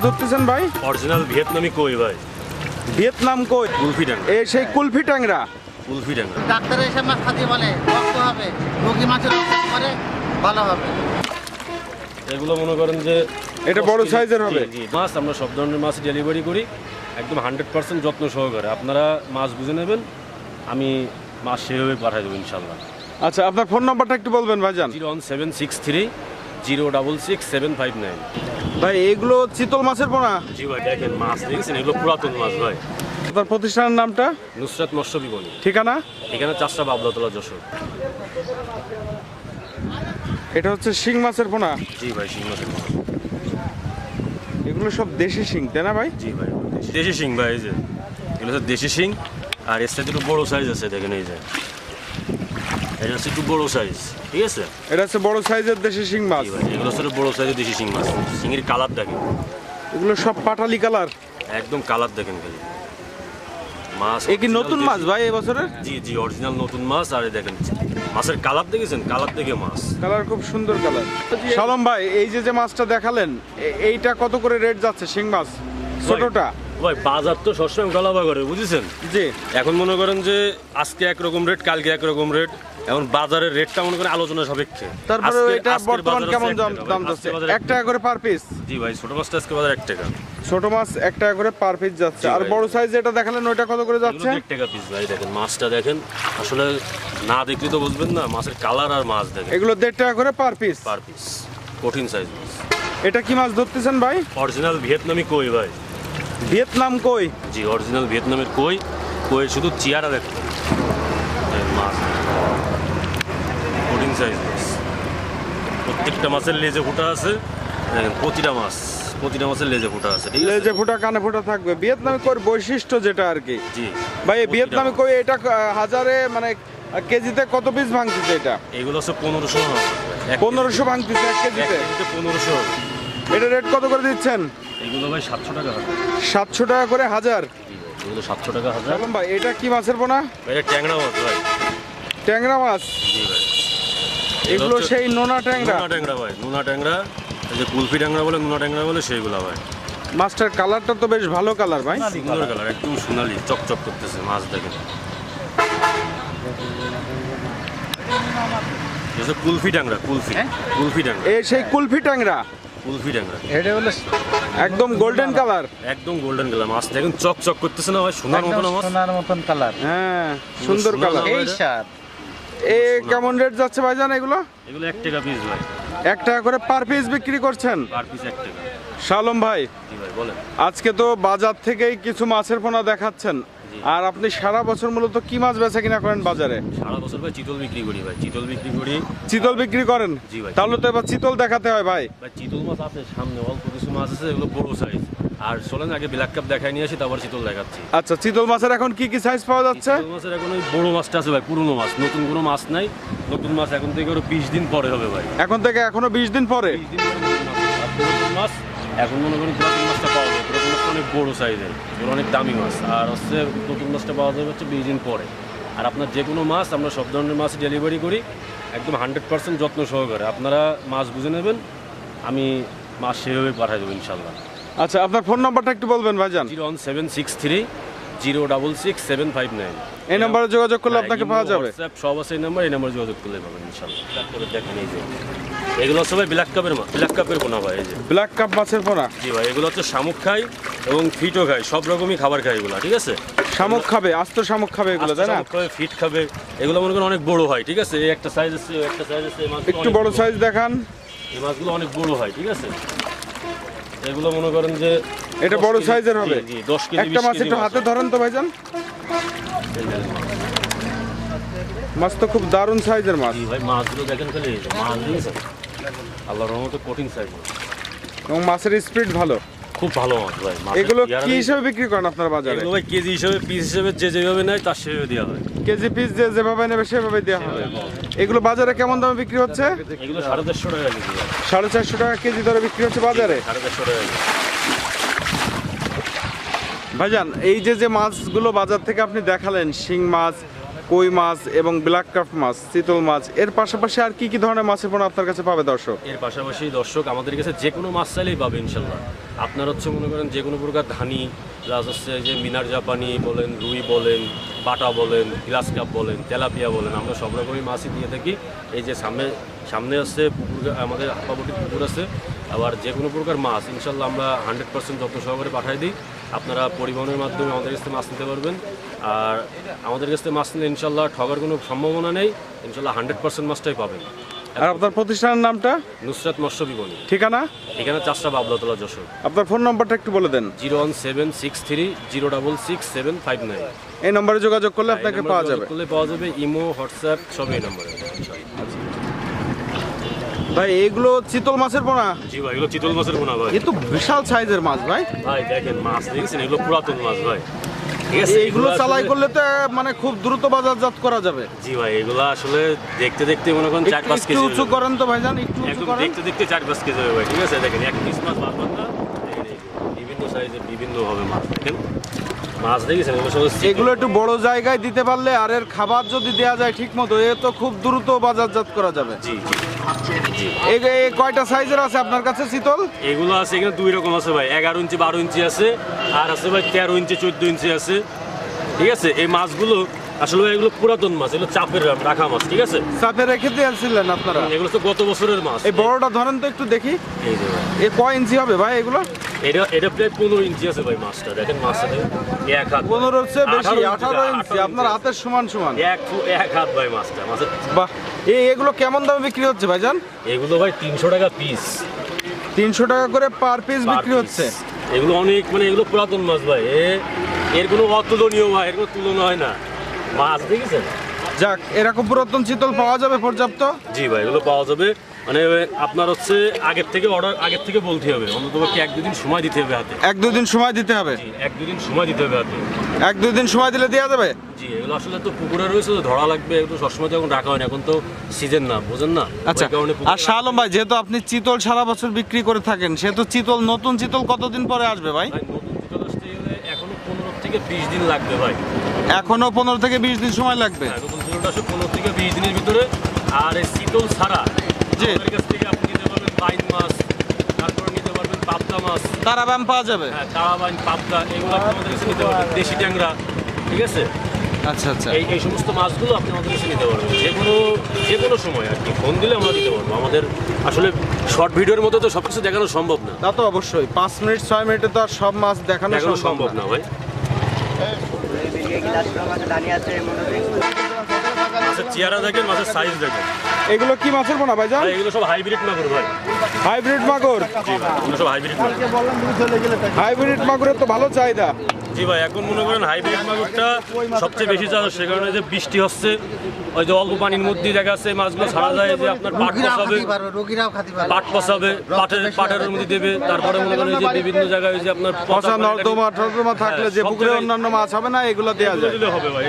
ধরতেছেন ভাই? অরিজিনাল ভিয়েতনামি কই ভাই। ভিয়েতনাম কই? কুলফি ট্যাংরা। এই সেই কুলফি ট্যাংরা। কুলফি ট্যাংরা। ডাক্তার এসে মাছ খাতে বলে রক্ত হবে, রোগী মাছের রক্ত করে ভালো হবে। এগুলো মনে করেন যে এটা বড় সাইজের হবে। জি, মাছ আমরা সব ধরনের মাছ ডেলিভারি করি একদম 100% যত্ন সহকারে। আপনারা মাছ বুঝে নেবেন, আমি মাছ সেভাবে পাঠিয়ে দেবো ইনশাল্লাহ। আচ্ছা, আপনার ফোন নাম্বারটা একটু বলবেন ভাইজান। 01763 066 759। ভাই এগুলো চিতল মাছের পোনা? জি ভাই, দেখেন মাছ দেখেছেন, এগুলো পুরাতন মাছ ভাই। আপনার প্রতিষ্ঠানের নামটা? নুসরাত মৎস্য বিপণী। ঠিকানা? এখানে 4টা বাবলাতলা, যশোর। এটা হচ্ছে শিং মাছের পোনা? জি ভাই, শিং মাছের পোনা। এগুলো সব দেশি শিং তাই না ভাই? জি ভাই, দেশি শিং ভাই। এই যে এগুলো হচ্ছে দেশি শিং, আর এর সাথে একটু বড় সাইজ আছে, দেখেন এই যে এটা হচ্ছে একটু বড় সাইজ, ঠিক আছে? এটা হচ্ছে বড় সাইজের দেশি শিং মাছ। জি ভাই, এগুলো হচ্ছে বড় সাইজের দেশি শিং মাছ। শিঙের কালার দেখেন, এগুলো সব পাটালি কালার, একদম কালার দেখেন খালি। মাছ এ কি নতুন মাছ ভাই এই বছরের? জি জি, অরিজিনাল নতুন মাছ। আর এই দেখেন মাছের কালার দেখেছেন, কালার দেখে মাছ। কালার খুব সুন্দর কালার। সালম ভাই, এই যে মাছটা দেখালেন, এইটা কত করে রেট যাচ্ছে শিং মাছ ছোটটা? ভাই বাজার তো সবসময় গলাবা করে, বুঝেছেন? জি। এখন মনে করেন যে আজকে একরকম রেট, কালকে একরকম রেট। এখন বাজারের রেটটা মনে করেন আলোচনা সাপেক্ষে। তারপরে এটা আজকের বর্তমান বাজার কেমন হচ্ছে দাম যাচ্ছে? 1 টাকা করে পার পিস? জি ভাই, ছোট মাছটা আজকে বাজার 1 টাকা। ছোট মাছ 1 টাকা করে পার পিস যাচ্ছে। জি আর ভাই। বড় সাইজ যেটা দেখালেন ওইটা কত করে যাচ্ছে? 1 টাকা পিস ভাই। দেখেন মাছটা দেখেন, আসলে না দেখলে তো বুঝবেন না মাছের কালার। আর মাছ দেখেন, এগুলো 1.5 টাকা করে পার পিস? পার পিস, কঠিন সাইজ মাছ। এটা কি মাছ ধরতেছেন ভাই? অরিজিনাল ভিয়েতনামি কই ভাই। ভিয়েতনাম কই? জি, অরিজিনাল ভিয়েতনামের কই। কই শুধু চেয়ারা দেখতে মাছ, কঠিন সাইজ মাছ। প্রত্যেকটা মাছের লেজে ফুটা আছে, দেখেন প্রতিটা মাছের লেজে ফুটা আছে, ঠিক আছে? লেজে ফুটা কানে ফুটা থাকবে। ভিয়েতনামি কই বৈশিষ্ট্য যেটা আর কি। জি ভাই এই ভিয়েতনামি কই এটা হাজারে মানে কেজিতে কত পিস ভাঙতেছে এটা? এগুলো হচ্ছে 1500 হবে। 1500 ভাঙতেছে 1 কেজিতে? 1500 হবে। এটা রেট কত করে দিচ্ছেন? এগুলো ভাই 700 টাকা হাজার। 700 টাকা করে হাজার? জি ভাই, এগুলো 700 টাকা হাজার। সালম ভাই এটা কি মাছের পোনা? এটা ট্যাংরা মাছ ভাই। ট্যাংরা মাছ? জি ভাই, এগুলো হচ্ছে সেই নোনা ট্যাংরা? নোনা ট্যাংরা ভাই, নোনা ট্যাংরা। এই যে কুলফি ট্যাংরা বলে, নোনা ট্যাংরা বলে, সেইগুলা ভাই। মাছটার কালারটা তো বেশ ভালো কালার ভাই। সুন্দর কালার, একদম সোনালি চকচক করতেছে মাছ দেখেন। কুলফি ট্যাংরা, কুলফি ট্যাংরা। এই সেই কুলফি ট্যাংরা? কুলফি ট্যাংরা এটা হলো একদম গোল্ডেন কালার? একদম গোল্ডেন কালার। মাছ দেখেন চকচক করতেছে না ভাই, সোনার মতো না মাছ? সোনার মতন কালার। হ্যাঁ, সুন্দর সোনা কালার। না এই স্বাদ। এ কেমন রেট যাচ্ছে ভাইজান এগুলো? এগুলো 1 টাকা পিস ভাই। 1 টাকা করে পার পিস বিক্রি করছেন? পার পিস 1 টাকা। শালম ভাই, জি ভাই বলেন। আজকে তো বাজার থেকেই কিছু মাছের পোনা দেখাচ্ছেন, আর আপনি সারা বছর মূলত কি মাছ বেচা কিনা করেন বাজারে? সারা বছর ভাই চিতল বিক্রি করি ভাই, চিতল বিক্রি করি। চিতল বিক্রি করেন? জি ভাই। তাহলে তো এবার চিতল দেখাতে হয় ভাই। ভাই চিতল মাছ আছে সামনে, অল্প কিছু মাছ আছে, এগুলো বড় সাইজ। আর চলেন আগে ব্ল্যাক কাপ দেখাই নিয়ে আসি, তারপর চিতল দেখাচ্ছি। আচ্ছা, চিতল মাছের এখন কি কি সাইজ পাওয়া যাচ্ছে? চিতল মাছের এখন ওই বড় মাছটা আছে ভাই, পুরনো মাছ। নতুন কোনো মাছ নাই। নতুন মাছ এখন থেকে আরো 20 দিন পরে হবে ভাই। এখন থেকে এখনো 20 দিন পরে? 20 দিন পরে নতুন মাছ। আর পুরাতন মাছ এখন মনে করেন পুরাতন মাছটা পাওয়া যায়। পুরাতন মাছটা অনেক বড় সাইজের, ওগুলো অনেক দামি মাছ। আর হচ্ছে নতুন মাছটা পাওয়া যাবে হচ্ছে 20 দিন পরে। আর আপনার যে কোনো মাছ, আমরা সব ধরনের মাছ ডেলিভারি করি একদম 100% যত্ন সহকারে। আপনারা মাছ বুঝে নেবেন, আমি মাছ সেভাবে পাঠিয়ে দেবো ইনশাল্লাহ। আচ্ছা, আপনার ফোন নাম্বারটা একটু বলবেন ভাইজান। 01763 066 759। এই নম্বরে যোগাযোগ করলে আপনাকে পাওয়া যাবে? হোয়াটসঅ্যাপ সব আছে এই নাম্বার, এই নাম্বারে যোগাযোগ করলে পাবেন ইনশাআল্লাহ। দেখেন এই যে এগুলো সবাই ব্ল্যাক কাপের মাছ, ব্ল্যাক কাপের পোনা ভাই। এই যে ব্ল্যাক কাপ মাছের পোনা? জি ভাই, এগুলো হচ্ছে শামুক খায় এবং ফিটও খায়, সব রকমই খাবার খায় এগুলো, ঠিক আছে? শামুক খাবে, আস্ত শামুক খাবে এগুলো, তাই না? শামুক খাবে, ফিট খাবে। এগুলো মনে করেন অনেক বড় হয়, ঠিক আছে? এই একটা সাইজ আছে, একটা সাইজ আছে। এই মাছগুলো একটু অনেক বড় সাইজ দেখান। এই মাছগুলো অনেক বড় হয়, ঠিক আছে? এগুলো মনে করেন যে এটা বড় সাইজের হবে? জি, 10 কেজি একটা 20 মাছ কেজি একটু হাতে ধরেন তো ভাইজান। মাছ তো খুব দারুণ সাইজের মাছ। জি ভাই, মাছগুলো দেখেন খালি, এই যে মাছ দিয়েছে আল্লাহর রহমতে, কঠিন সাইজ মাছ এবং মাছের স্পিড ভালো। খুব ভালো মাছ ভাই। মাছের এগুলো পেয়ারা কি নেই। হিসেবে বিক্রি করেন আপনার বাজারে? এগুলো ভাই কেজি হিসেবে, পিস হিসেবে, যে যেভাবে নেয় তার সেভাবে দেওয়া হয়। কেজি পিস যেভাবে নেবে সেভাবে দেওয়া হবে। এগুলো বাজারে কেমন দামে বিক্রি হচ্ছে? এগুলো 450 টাকা কেজি ভাই। 450 টাকা কেজি দরে বিক্রি হচ্ছে বাজারে? 450 টাকা কেজি। ভাইজান, এই যে মাছগুলো বাজার থেকে আপনি দেখালেন, শিং মাছ, কই মাছ এবং ব্ল্যাক কার্প মাছ, চিতল মাছ, এর পাশাপাশি আর কি কি ধরনের মাছের পোনা আপনার কাছে পাবে দর্শক? এর পাশাপাশি দর্শক আমাদের কাছে যে কোনো মাছ চাইলেই পাবে ইনশাল্লাহ। আপনার হচ্ছে মনে করেন যে কোনো প্রকার ধানি প্লাস হচ্ছে যে মিনার জাপানি বলেন, রুই বলেন, বাটা বলেন, গ্লাস কাপ বলেন, তেলাপিয়া বলেন, আমরা সব রকমই মাছই দিয়ে থাকি। এই যে সামনে আছে পুকুর, আমাদের হাপাবটির পুকুর আছে। আবার যে কোনো প্রকার মাছ ইনশাল্লাহ আমরা 100% যত্ন সহকারে পাঠাই দিই। আপনারা পরিবহনের মাধ্যমে আমাদের কাছ থেকে মাছ নিতে পারবেন। আর আমাদের কাছ থেকে মাছ নিলে ইনশাল্লাহ ঠগার কোনো সম্ভাবনা নেই, ইনশাল্লাহ 100% মাছটাই পাবেন। আর আপনার প্রতিষ্ঠানের নামটা? নুসরাত মৎস্য বিপণী, ঠিকানা? এখানে 4টা বাবলাতলা, যশোর। আপনার ফোন নাম্বারটা একটু বলে দেন। 01763 066 এই নম্বরে যোগাযোগ করলে আপনাকে পাওয়া যাবে। পাওয়া যাবে ইমো, হোয়াটসঅ্যাপ সব এই নম্বরে। ভাই এগুলো চিতল মাছের পোনা? জি ভাই, এগুলো চিতল মাছের পোনা ভাই। এ তো বিশাল সাইজের মাছ ভাই। ভাই দেখেন মাছ দেখছেন, এগুলো পুরাতন মাছ ভাই। ঠিক আছে, এইগুলো চালাই আসলে- করলে তো মানে খুব দ্রুত বাজারজাত করা যাবে। জি ভাই, এগুলো আসলে দেখতে দেখতে মনে করেন 4-5 একটু কেজি উঁচু করেন তো ভাইজান, একটু উঁচু একদম করেন। দেখতে দেখতে 4-5 কেজি হবে ভাই। ঠিক আছে, দেখেন এক পিস মাছ বাদ বাদ না, দেখেন এই যে বিভিন্ন সাইজের বিভিন্ন হবে মাছ। দেখেন মাছ দেখেছেন, এগুলো সব এগুলো একটু বড় জায়গায় দিতে পারলে আর এর খাবার যদি দেওয়া যায় ঠিক মতো, এ তো খুব দ্রুত বাজারজাত করা যাবে। জি জি। এই কয়টা সাইজের আছে আপনার কাছে চিতল? এগুলো আছে এখানে 2 রকম আছে ভাই, 11 ইঞ্চি 12 ইঞ্চি আছে, আর আছে ভাই 13 ইঞ্চি 14 ইঞ্চি আছে। ঠিক আছে, এই মাছগুলো আসলে ভাই এগুলো পুরাতন মাছ, এগুলো চাপের রাখা মাছ। ঠিক আছে, সাথে রেখে দিয়েছিলেন আপনারা? এগুলো তো গত বছরের মাছ। এই বড়টা ধরেন তো একটু দেখি, এই যে ভাই, এ কয় ইঞ্চি হবে ভাই এগুলো? এটা প্রায় 15 ইঞ্চি আছে ভাই মাছটা। দেখেন মাছটা দেখেন, এক হাত। 15 হচ্ছে বেশি, 18 18 ইঞ্চি, আপনার আছে। হাতের সমান সমান। এক হাত ভাই মাছটা, মাছের। বাহ, এগুলো কেমন দামে বিক্রি হচ্ছে ভাইজান? এগুলো ভাই 300 টাকা পিস। 300 টাকা করে পার পিস বিক্রি হচ্ছে। এগুলো অনেক মানে এগুলো পুরাতন মাছ ভাই, এর কোনো অতুলনীয় ভাই, এর কোনো তুলনা হয় না। মাছ দেখেছেন? যাক, এরকম পুরাতন চিতল পাওয়া যাবে পর্যাপ্ত? জি ভাই, এগুলো পাওয়া যাবে। মানে আপনার হচ্ছে আগের থেকে বলতে হবে, অন্তত 1-2 দিন সময় দিতে হবে হাতে। 1-2 দিন সময় দিতে হবে? 1-2 দিন সময় দিতে হবে হাতে। 1-2 দিন সময় দিলে দেওয়া যাবে? জি, এগুলো আসলে তো পুকুরে রয়েছে, তো ধরা লাগবে, একটু সবসময় তো এখন রাখা হয় না, এখন তো সিজন না, বুঝেন না? আচ্ছা, ওই কারণে আর শাহ আলম ভাই, যেহেতু আপনি চিতল সারা বছর বিক্রি করে থাকেন, সেহেতু চিতল, নতুন চিতল কতদিন পরে আসবে ভাই? ভাই নতুন চিতল আসতে গেলে এখনো 15 থেকে 20 দিন লাগবে ভাই। এখনো 15 থেকে 20 দিন সময় লাগবে? হ্যাঁ, নতুন চিতলটা আসলে 15 থেকে 20 দিনের ভিতরে। আর এই চিতল ছাড়া জি। আমাদের কাছ থেকে আপনি নিতে পারবেন বাইন মাছ, তারপরে নিতে পারবেন পাবদা মাছ। তারা ব্যায়াম পাওয়া যাবে? হ্যাঁ, তারাবাইন, পাবদা, এগুলো আপনি আমাদের কাছে নিতে পারবেন। দেশি ট্যাংরা, ঠিক আছে, আচ্ছা আচ্ছা। এই সমস্ত মাছগুলো আপনি আমাদের কাছে নিতে পারবেন যে কোনো সময় আর কি। ফোন দিলে আমরা দিতে পারবো। আমাদের আসলে শর্ট ভিডিওর মধ্যে তো সব কিছু দেখানো সম্ভব না। তা তো অবশ্যই, 5 মিনিট 6 মিনিটে তো আর সব মাছ দেখানো সম্ভব না ভাই। মাছের চেহারা দেখেন, মাছের সাইজ দেখেন। এগুলো কি মাছের পোনা ভাইজান? ভাই এগুলো সব হাইব্রিড মাগুর ভাই। হাইব্রিড মাগুর? জি ভাই, এগুলো সব হাইব্রিড মাগুর। হাইব্রিড মাগুরের তো ভালো চাহিদা। জি ভাই, এখন মনে করেন হাইব্রিড মাগুরটা সবচেয়ে বেশি চাষ, সে কারণে যে বৃষ্টি হচ্ছে, ওই যে অল্প পানির মধ্যে দেখা যাচ্ছে মাছগুলো ছাড়া যায়, যে আপনার পাট পচাবে, রোগীরাও খাতে পারবে। পাট পচাবে, পাটের মধ্যে দেবে, তারপরে মনে করেন যে বিভিন্ন জায়গায় ওই যে আপনার পচা নর্দমা টর্দমা থাকলে যে সব পুকুরে জায়গায়- অন্যান্য মাছ হবে না, এগুলো দেওয়া যায়। দিলে হবে ভাই।